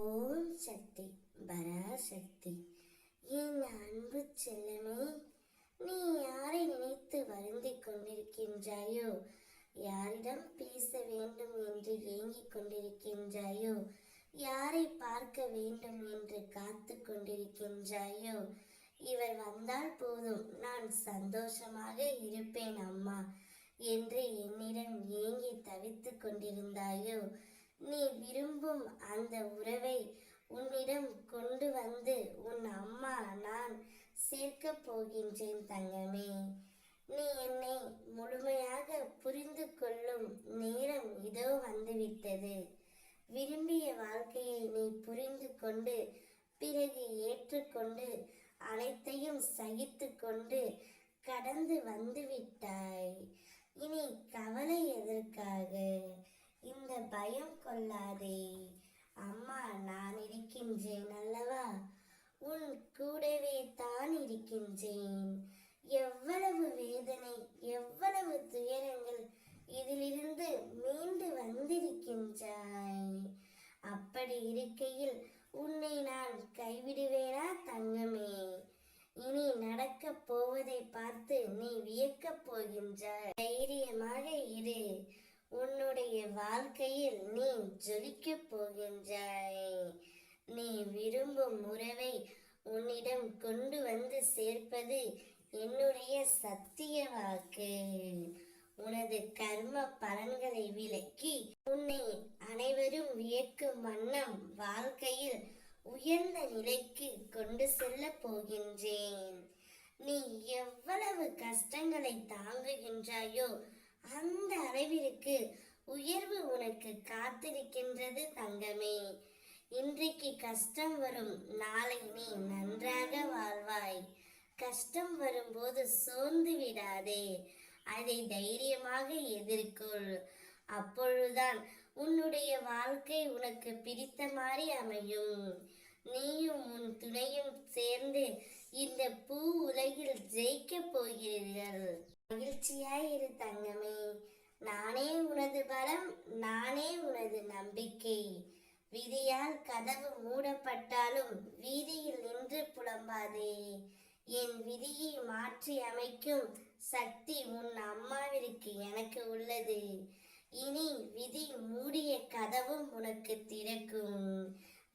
ஓம் சக்தி பராசக்தி. என் அன்பு செல்லமே, நீ யாரை நினைத்து வருந்திக் கொண்டிருக்கின்றாயோ, யாரிடம் பேச வேண்டும் என்று ஏங்கிக் கொண்டிருக்கின்றாயோ, யாரை பார்க்க வேண்டும் என்று காத்து கொண்டிருக்கின்றாயோ, இவர் வந்தால் போதும் நான் சந்தோஷமாக இருப்பேன் அம்மா என்று என்னிடம் ஏங்கி தவித்து கொண்டிருந்தாயோ, நீ விரும்பும் அந்த உறவை உன்னிடம் கொண்டு வந்து உன் அம்மா நான் சேர்க்க போகின்றேன் தங்கமே. நீ என்னை முழுமையாக புரிந்து கொள்ளும் நேரம் இதோ வந்துவிட்டது. விரும்பிய வாழ்க்கையை நீ புரிந்து கொண்டு பிறகு ஏற்றுக்கொண்டு அனைத்தையும் சகித்து கொண்டு கடந்து வந்து விட்டாய். இனி கவலை எதற்காக? இந்த பயம் கொள்ளாதே. அம்மா நான் இருக்கின்றேன் அல்லவா? உன் கூடவே தான் இருக்கின்றேன். எவ்வளவு வேதனை, எவ்வளவு துயரங்கள், இதிலிருந்து மீண்டு வந்திருக்கின்றாய். அப்படி இருக்கையில் உன்னை நான் கைவிடுவேனா தங்கமே? இனி நடக்கப் போவதை பார்த்து நீ வியக்கப் போகின்றாய். தைரியமாக இரு. உன்னுடைய வாழ்க்கையில் நீ ஜொலிக்கப் போகின்றாய். நீ விரும்பும் உறவை உன்னிடம் கொண்டு வந்து சேர்ப்பது என்னுடைய சத்திய வாக்கு. உனது கர்ம பலன்களை விலக்கி உன்னை அனைவரும் வியக்கும் வண்ணம் வாழ்க்கையில் உயர்ந்த நிலைக்கு கொண்டு செல்ல போகின்றேன். நீ எவ்வளவு கஷ்டங்களை தாங்குகின்றாயோ அந்த அளவிற்கு உயர்வு உனக்கு காத்திருக்கின்றது தங்கமே. இன்றைக்கு கஷ்டம் வரும், நாளை நீ நன்றாக வாழ்வாய். கஷ்டம் வரும்போது சோர்ந்து விடாதே, அதை தைரியமாக எதிர்கொள். அப்பொழுதுதான் உன்னுடைய வாழ்க்கை உனக்கு பிடித்த மாதிரி அமையும். நீயும் உன் துணையும் சேர்ந்து இந்த பூ உலகில் ஜெயிக்க போகிறீர்கள். மகிழ்ச்சியாயிரு தங்கமே. நானே உனது பலம், நானே உனது நம்பிக்கை. விதியால் கதவு மூடப்பட்டாலும் வீதியில் நின்று புலம்பாதே. என் விதியை மாற்றி அமைக்கும் சக்தி உன் அம்மாவிற்கு எனக்கு உள்ளது. இனி விதி மூடிய கதவும் உனக்கு திறக்கும்.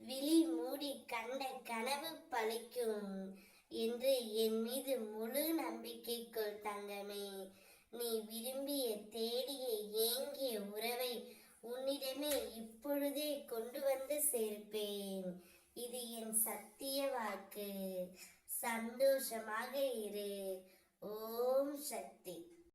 விழி மூடி கண்ட கனவு பலிக்கும் என்று என் மீது முழு நம்பிக்கை கொள் தங்கமே. நீ விரும்பிய, தேடிய, ஏங்கிய உறவை உன்னிடமே இப்பொழுதே கொண்டு வந்து சேர்ப்பேன். இது என் சத்திய வாக்கு. சந்தோஷமாக இரு.